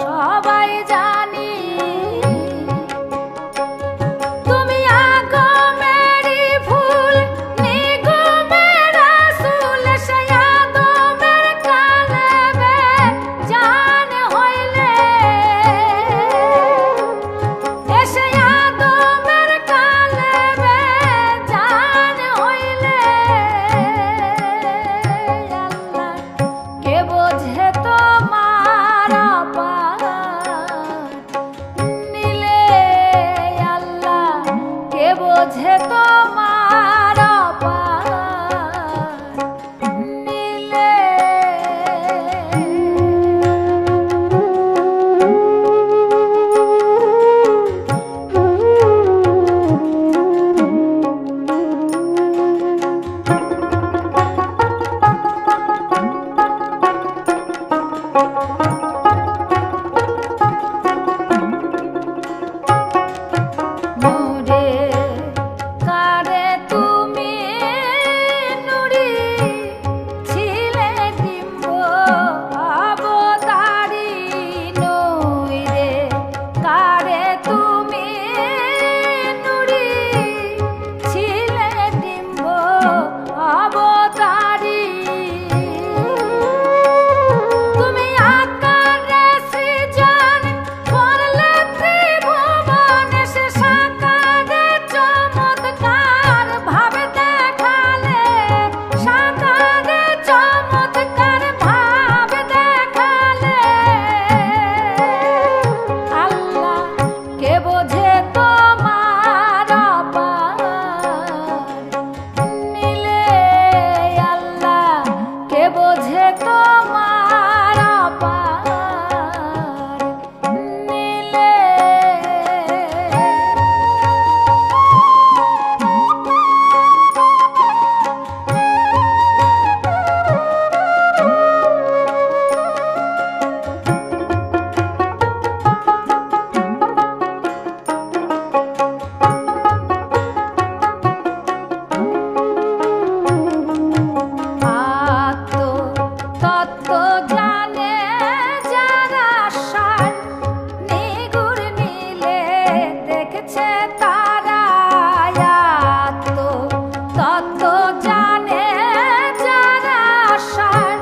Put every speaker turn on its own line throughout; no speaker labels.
সবাই জানি তুমি আগমেরই ফুল নিগমের রাসূল সেই আদমের কালেবে জান হইলে এসে আদমের কালেবে জান হইলে আল্লাহ কে বোঝে তোমার অপার নিলে আল্লাহ কে বোঝে তোমার অপার নিলে নূরে কারে তুমি নুরি ছিলে ডিম্ব অবতারি নূরে কারে তুমি নুরি ছিলে ডিম্ব অবতারি তুমি আকারে সৃজন করলে ত্রিভুবন সে সাকারে চমৎকার ভাবে দেখালে সাকারে চমৎকার ভাবে দেখালে আল্লাহ কে বোঝে তোমার অপার নিলে আল্লাহ কে বোঝে তোমার অপার নিলে আত্ম তত্ত্ব জানে যারা সার নিগুর নীলে দেখেছে তারা আত্ম তত্ত্ব জানে যারা সার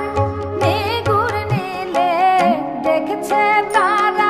নিগুর নীলে দেখেছে তারা